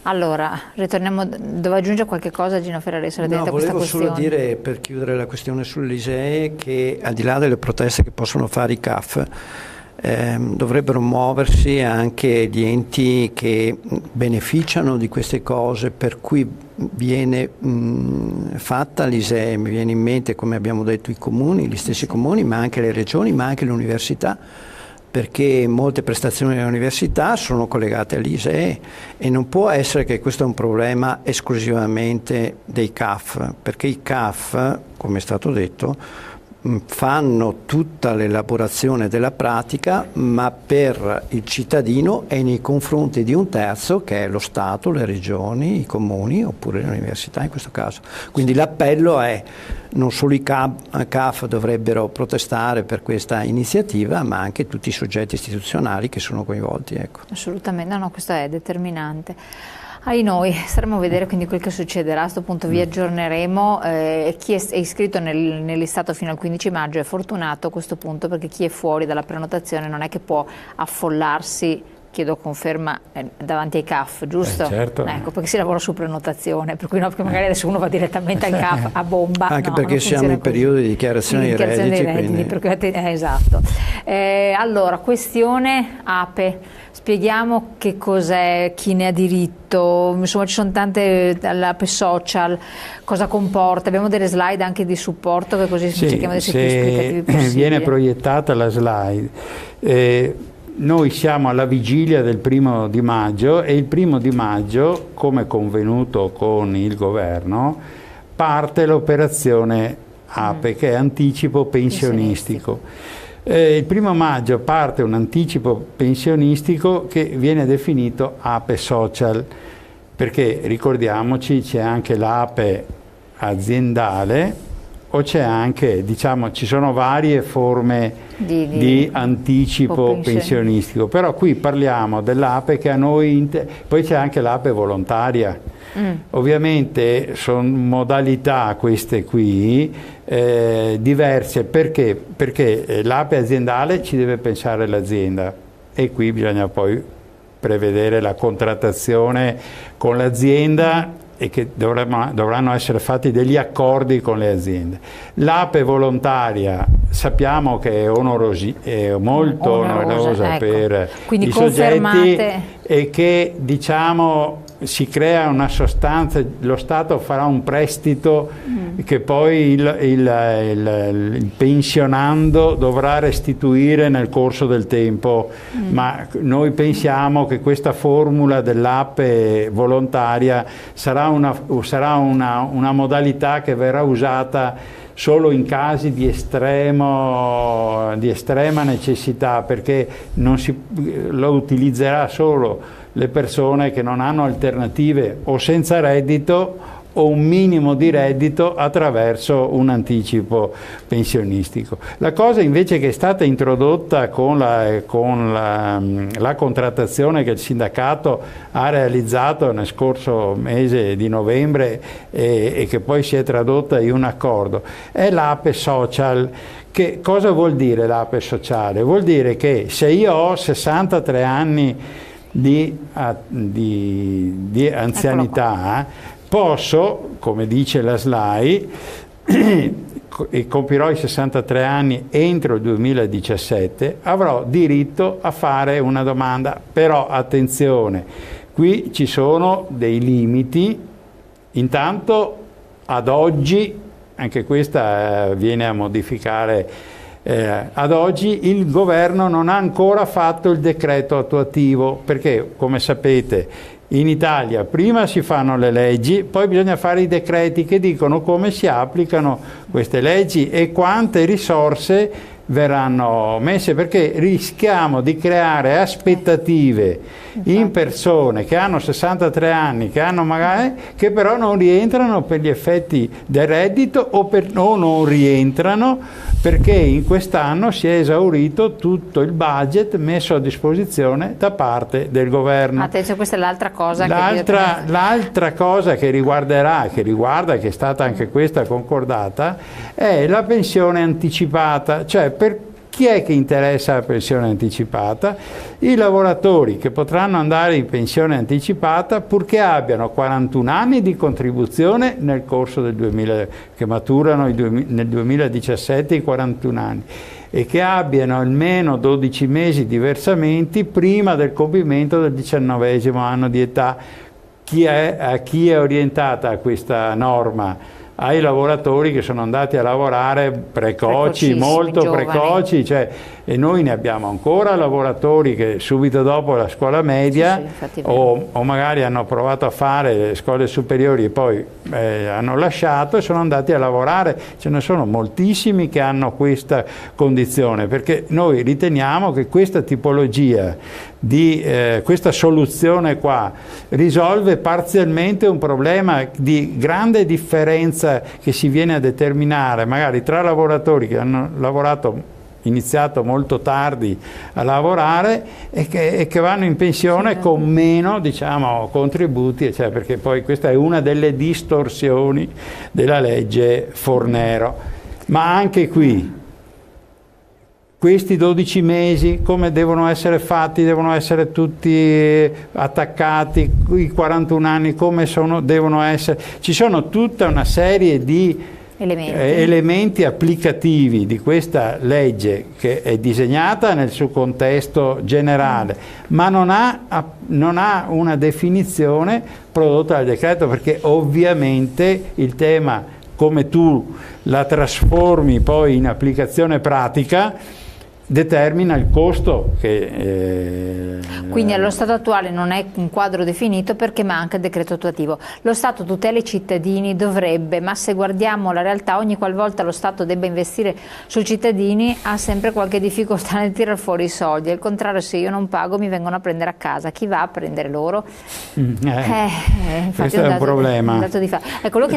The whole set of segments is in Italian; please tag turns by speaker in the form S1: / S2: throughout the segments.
S1: Allora, ritorniamo, dove aggiungere qualche cosa Gino Ferrarese relativamente a questa questione?
S2: Volevo solo dire, per chiudere la questione sull'ISEE, che al di là delle proteste che possono fare i CAF, dovrebbero muoversi anche gli enti che beneficiano di queste cose, per cui viene fatta l'ISEE. Mi viene in mente, come abbiamo detto, i comuni, gli stessi comuni, ma anche le regioni, ma anche le università, perché molte prestazioni delle università sono collegate all'ISEE e non può essere che questo è un problema esclusivamente dei CAF, perché i CAF, come è stato detto, fanno tutta l'elaborazione della pratica, ma per il cittadino e nei confronti di un terzo che è lo Stato, le regioni, i comuni oppure le università in questo caso. Quindi l'appello è: non solo i CAF dovrebbero protestare per questa iniziativa, ma anche tutti i soggetti istituzionali che sono coinvolti. Ecco.
S1: Assolutamente, no, questo è determinante. Noi staremo a vedere quindi quel che succederà. A questo punto vi aggiorneremo. Chi è iscritto nel listato fino al 15 maggio è fortunato a questo punto, perché chi è fuori dalla prenotazione non è che può affollarsi, chiedo conferma, davanti ai CAF, giusto?
S3: Certo.
S1: Ecco, perché si lavora su prenotazione, per cui no, perché magari adesso uno va direttamente al CAF a bomba.
S2: Anche
S1: no,
S2: perché siamo in periodo di dichiarazione dei redditi. Quindi...
S1: esatto. Allora, questione APE. Spieghiamo che cos'è, chi ne ha diritto, insomma ci sono tante, l'APE social, cosa comporta, abbiamo delle slide anche di supporto che così cerchiamo di essere più esplicativi possibile.
S3: Viene proiettata la slide. Noi siamo alla vigilia del 1° di maggio e il 1° di maggio, come convenuto con il governo, parte l'operazione APE, che è anticipo pensionistico. Il 1° maggio parte un anticipo pensionistico che viene definito APE social, perché ricordiamoci c'è anche l'APE aziendale, o c'è anche, diciamo, ci sono varie forme di anticipo pensionistico, però qui parliamo dell'APE che a noi, poi c'è anche l'APE volontaria. Ovviamente sono modalità queste qui diverse, perché l'APE aziendale ci deve pensare l'azienda e qui bisogna poi prevedere la contrattazione con l'azienda e che dovranno essere fatti degli accordi con le aziende. L'APE volontaria sappiamo che è molto onerosa, ecco, per
S1: quindi
S3: i soggetti e che, diciamo, si crea una sostanza, lo Stato farà un prestito che poi il pensionando dovrà restituire nel corso del tempo, ma noi pensiamo che questa formula dell'APE volontaria sarà una modalità che verrà usata solo in casi di estrema necessità, perché lo utilizzerà solo le persone che non hanno alternative o senza reddito o un minimo di reddito attraverso un anticipo pensionistico. La cosa invece che è stata introdotta con la contrattazione che il sindacato ha realizzato nel scorso mese di novembre e che poi si è tradotta in un accordo è l'APE social. Che cosa vuol dire l'APE sociale? Vuol dire che se io ho 63 anni di anzianità, posso, come dice la slide, e compirò i 63 anni entro il 2017, avrò diritto a fare una domanda. Però attenzione, qui ci sono dei limiti. Intanto ad oggi, anche questa viene a modificare, ad oggi il governo non ha ancora fatto il decreto attuativo, perché come sapete in Italia prima si fanno le leggi, poi bisogna fare i decreti che dicono come si applicano queste leggi e quante risorse verranno messe, perché rischiamo di creare aspettative in persone che hanno 63 anni, che hanno magari, che però non rientrano per gli effetti del reddito o non rientrano perché in quest'anno si è esaurito tutto il budget messo a disposizione da parte del governo.
S1: Attenzione, questa è l'altra cosa.
S3: L'altra cosa che riguarda, che è stata anche questa concordata, è la pensione anticipata, cioè per chi è che interessa la pensione anticipata? I lavoratori che potranno andare in pensione anticipata purché abbiano 41 anni di contribuzione nel corso del 2000, che maturano nel 2017 i 41 anni, e che abbiano almeno 12 mesi di versamenti prima del compimento del 19° anno di età. A chi è orientata questa norma? Ai lavoratori che sono andati a lavorare precoci, molto
S1: giovani.
S3: Precoci, cioè, e noi ne abbiamo ancora lavoratori che subito dopo la scuola media o magari hanno provato a fare le scuole superiori e poi hanno lasciato e sono andati a lavorare. Ce ne sono moltissimi che hanno questa condizione, perché noi riteniamo che questa tipologia di questa soluzione qua risolve parzialmente un problema di grande differenza che si viene a determinare magari tra lavoratori che hanno iniziato molto tardi a lavorare e che vanno in pensione con meno, diciamo, contributi, cioè, perché poi questa è una delle distorsioni della legge Fornero. Ma anche qui questi 12 mesi come devono essere fatti? Devono essere tutti attaccati, i 41 anni come devono essere? Ci sono tutta una serie di elementi applicativi di questa legge che è disegnata nel suo contesto generale, ma non ha una definizione prodotta dal decreto, perché ovviamente il tema, come tu la trasformi poi in applicazione pratica, determina il costo che...
S1: Quindi allo stato attuale non è un quadro definito perché manca il decreto attuativo. Lo Stato tutela i cittadini, dovrebbe, ma se guardiamo la realtà, ogni qualvolta lo Stato debba investire sui cittadini ha sempre qualche difficoltà nel tirar fuori i soldi. Al contrario, se io non pago mi vengono a prendere a casa. Chi va a prendere loro?
S3: Questo è un problema.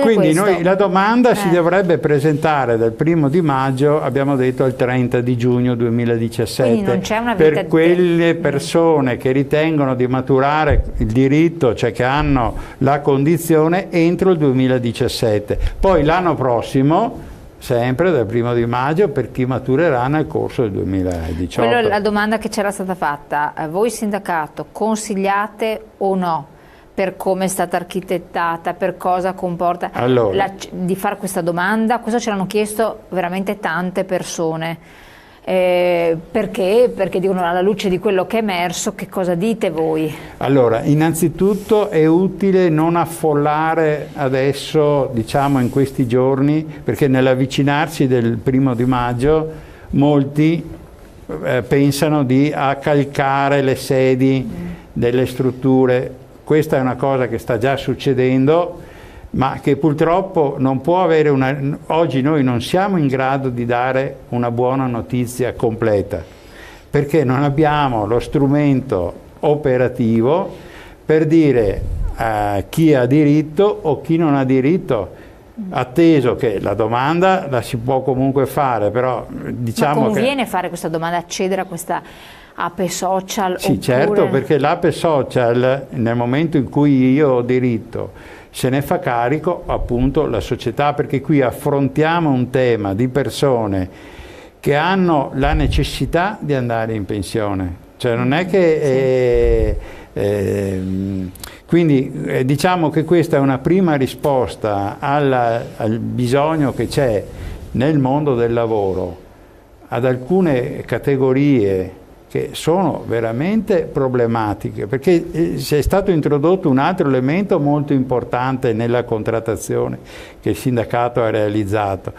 S3: Quindi noi la domanda si dovrebbe presentare dal 1° maggio, abbiamo detto, al 30 giugno 2017.
S1: Non c'è una
S3: per quelle persone che ritengono di maturare il diritto, cioè che hanno la condizione entro il 2017. Poi l'anno prossimo, sempre dal 1° maggio, per chi maturerà nel corso del 2018.
S1: Quella è la domanda che c'era stata fatta. Voi sindacato consigliate o no? Per come è stata architettata, per cosa comporta di fare questa domanda? Questo ce l'hanno chiesto veramente tante persone. Perché? Perché dicono, alla luce di quello che è emerso, che cosa dite voi?
S3: Allora, innanzitutto è utile non affollare adesso, diciamo in questi giorni, perché nell'avvicinarsi del 1° maggio molti pensano di accalcare le sedi delle strutture. Questa è una cosa che sta già succedendo, ma che purtroppo non può avere oggi noi non siamo in grado di dare una buona notizia completa, perché non abbiamo lo strumento operativo per dire chi ha diritto o chi non ha diritto, atteso che la domanda la si può comunque fare, però diciamo
S1: ma conviene fare questa domanda, accedere a questa ape social?
S3: Sì, certo, perché l'ape social, nel momento in cui io ho diritto, se ne fa carico appunto la società, perché qui affrontiamo un tema di persone che hanno la necessità di andare in pensione, cioè non è che quindi diciamo che questa è una prima risposta al bisogno che c'è nel mondo del lavoro ad alcune categorie che sono veramente problematiche, perché è stato introdotto un altro elemento molto importante nella contrattazione che il sindacato ha realizzato,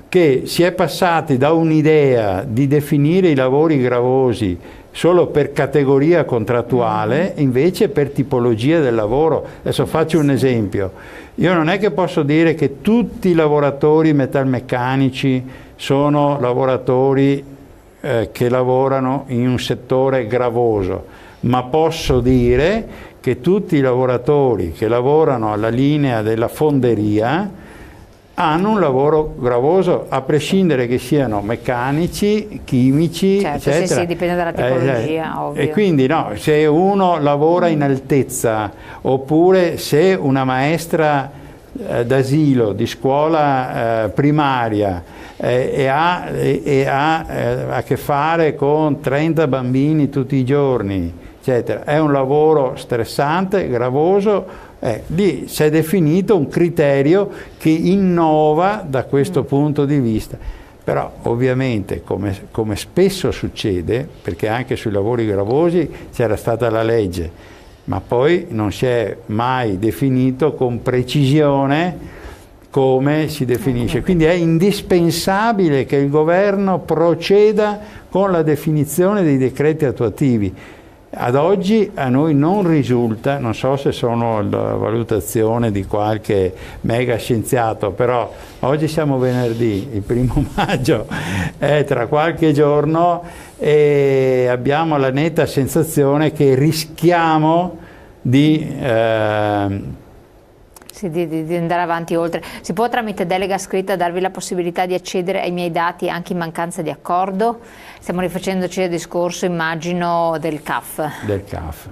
S3: che si è passati da un'idea di definire i lavori gravosi solo per categoria contrattuale, invece per tipologia del lavoro. Adesso faccio un esempio. Io non è che posso dire che tutti i lavoratori metalmeccanici sono lavoratori che lavorano in un settore gravoso, ma posso dire che tutti i lavoratori che lavorano alla linea della fonderia hanno un lavoro gravoso, a prescindere che siano meccanici, chimici,
S1: certo,
S3: eccetera.
S1: Sì, dipende dalla tipologia, ovvio.
S3: E quindi no, se uno lavora in altezza, oppure se una maestra d'asilo, di scuola primaria e ha a che fare con 30 bambini tutti i giorni, eccetera, è un lavoro stressante, gravoso. Lì si è definito un criterio che innova da questo punto di vista. Però ovviamente, come spesso succede, perché anche sui lavori gravosi c'era stata la legge, ma poi non si è mai definito con precisione come si definisce. Quindi è indispensabile che il governo proceda con la definizione dei decreti attuativi. Ad oggi a noi non risulta, non so se sono la valutazione di qualche mega scienziato, però oggi siamo venerdì, il 1° maggio è tra qualche giorno e abbiamo la netta sensazione che rischiamo di
S1: andare avanti oltre. Si può tramite delega scritta darvi la possibilità di accedere ai miei dati anche in mancanza di accordo? Stiamo rifacendoci il discorso, immagino, del CAF.
S3: Del CAF.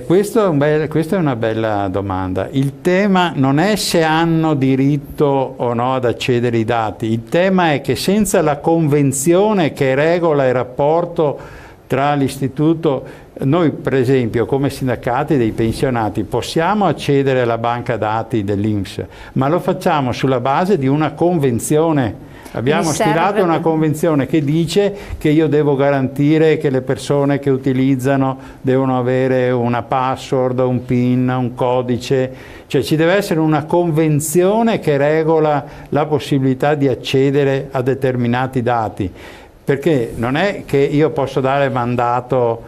S3: Questa è una bella domanda. Il tema non è se hanno diritto o no ad accedere ai dati, il tema è che senza la convenzione che regola il rapporto tra l'istituto, noi per esempio come sindacati dei pensionati possiamo accedere alla banca dati dell'INPS, ma lo facciamo sulla base di una convenzione. Abbiamo stilato una convenzione che dice che io devo garantire che le persone che utilizzano devono avere una password, un PIN, un codice, cioè ci deve essere una convenzione che regola la possibilità di accedere a determinati dati, perché non è che io posso dare mandato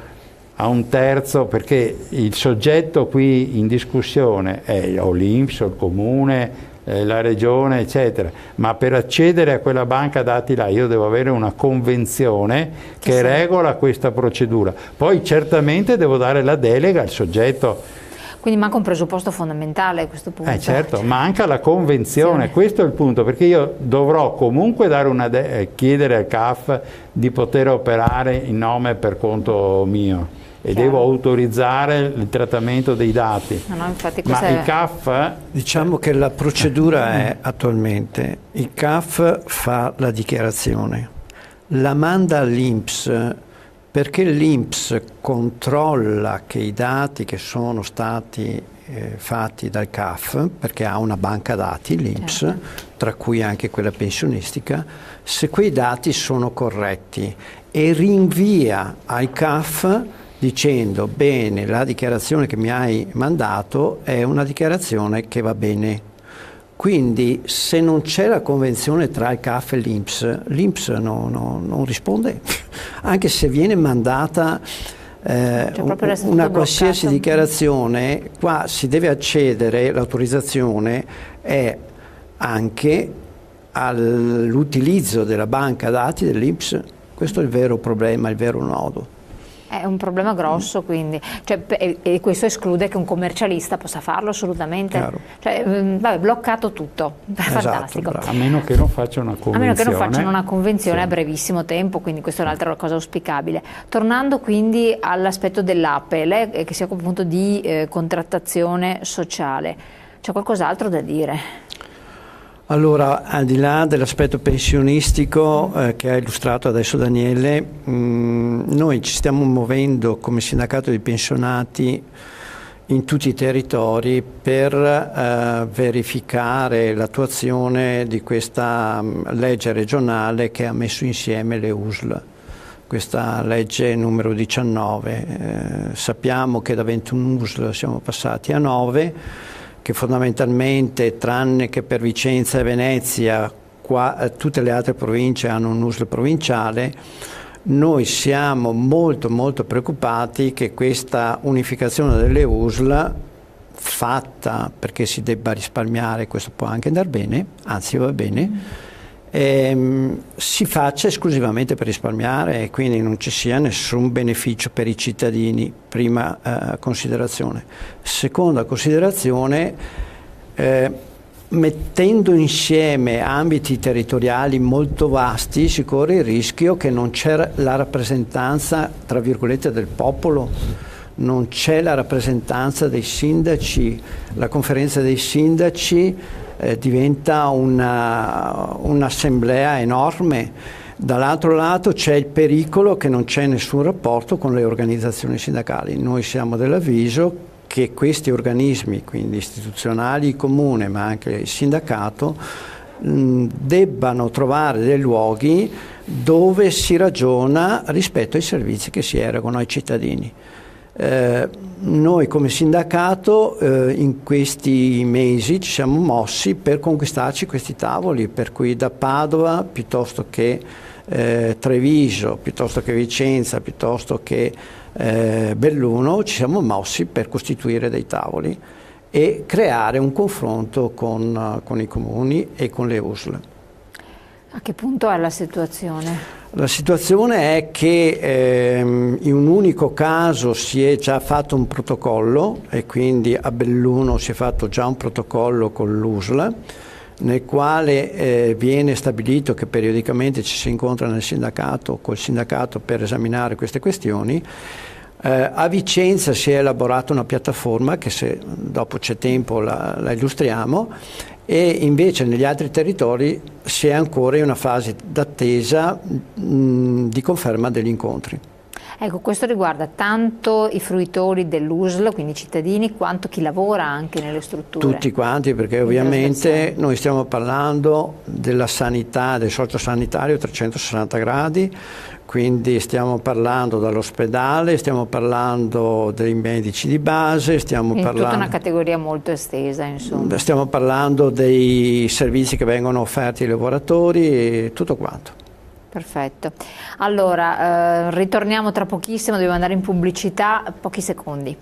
S3: a un terzo, perché il soggetto qui in discussione è o l'INPS o il comune, la regione, eccetera, ma per accedere a quella banca dati là io devo avere una convenzione che regola questa procedura. Poi certamente devo dare la delega al soggetto.
S1: Quindi manca un presupposto fondamentale a questo punto.
S3: Certo, manca la convenzione, questo è il punto, perché io dovrò comunque dare chiedere al CAF di poter operare in nome e per conto mio. E devo autorizzare il trattamento dei dati.
S1: Infatti
S3: ma il CAF...
S2: Diciamo che la procedura è attualmente, il CAF fa la dichiarazione, la manda all'INPS perché l'INPS controlla che i dati che sono stati fatti dal CAF, perché ha una banca dati l'INPS, tra cui anche quella pensionistica, se quei dati sono corretti e rinvia al CAF dicendo bene, la dichiarazione che mi hai mandato è una dichiarazione che va bene. Quindi se non c'è la convenzione tra il CAF e l'INPS, l'INPS non risponde, anche se viene mandata una qualsiasi dichiarazione, qua si deve accedere, l'autorizzazione è anche all'utilizzo della banca dati dell'INPS. Questo è il vero problema, il vero nodo.
S1: È un problema grosso, quindi, e questo esclude che un commercialista possa farlo assolutamente. Vabbè, bloccato tutto, fantastico.
S3: A meno che non faccia una convenzione.
S1: A meno che non facciano una convenzione a brevissimo tempo, quindi questa è un'altra cosa auspicabile. Tornando quindi all'aspetto dell'APE, lei che si occupa appunto di contrattazione sociale, c'è qualcos'altro da dire?
S2: Allora, al di là dell'aspetto pensionistico che ha illustrato adesso Daniele, noi ci stiamo muovendo come sindacato di pensionati in tutti i territori per verificare l'attuazione di questa legge regionale che ha messo insieme le USL, questa legge numero 19. Sappiamo che da 21 USL siamo passati a 9, che fondamentalmente, tranne che per Vicenza e Venezia, tutte le altre province hanno un USL provinciale. Noi siamo molto preoccupati che questa unificazione delle USL, fatta perché si debba risparmiare, questo può anche andare bene, anzi va bene, si faccia esclusivamente per risparmiare e quindi non ci sia nessun beneficio per i cittadini, prima considerazione. Seconda considerazione, mettendo insieme ambiti territoriali molto vasti si corre il rischio che non c'è la rappresentanza, tra virgolette, del popolo non c'è la rappresentanza dei sindaci, la conferenza dei sindaci diventa un'assemblea enorme. Dall'altro lato c'è il pericolo che non c'è nessun rapporto con le organizzazioni sindacali. Noi siamo dell'avviso che questi organismi, quindi istituzionali, il comune ma anche il sindacato, debbano trovare dei luoghi dove si ragiona rispetto ai servizi che si erogano ai cittadini. Noi come sindacato in questi mesi ci siamo mossi per conquistarci questi tavoli, per cui da Padova piuttosto che Treviso, piuttosto che Vicenza, piuttosto che Belluno, ci siamo mossi per costituire dei tavoli e creare un confronto con i comuni e con le USL.
S1: A che punto è la situazione?
S2: La situazione è che in un unico caso si è già fatto un protocollo e quindi a Belluno si è fatto già un protocollo con l'USL nel quale viene stabilito che periodicamente ci si incontra nel sindacato, col sindacato per esaminare queste questioni. A Vicenza si è elaborata una piattaforma che se dopo c'è tempo la illustriamo, e invece negli altri territori si è ancora in una fase d'attesa di conferma degli incontri.
S1: Ecco, questo riguarda tanto i fruitori dell'USL, quindi i cittadini, quanto chi lavora anche nelle strutture.
S2: Tutti quanti, perché ovviamente noi stiamo parlando della sanità, del sociosanitario a 360 gradi, quindi stiamo parlando dall'ospedale, stiamo parlando dei medici di base, stiamo parlando...
S1: tutta una categoria molto estesa, insomma.
S2: Stiamo parlando dei servizi che vengono offerti ai lavoratori e tutto quanto.
S1: Perfetto. Allora, ritorniamo tra pochissimo, dobbiamo andare in pubblicità, pochi secondi.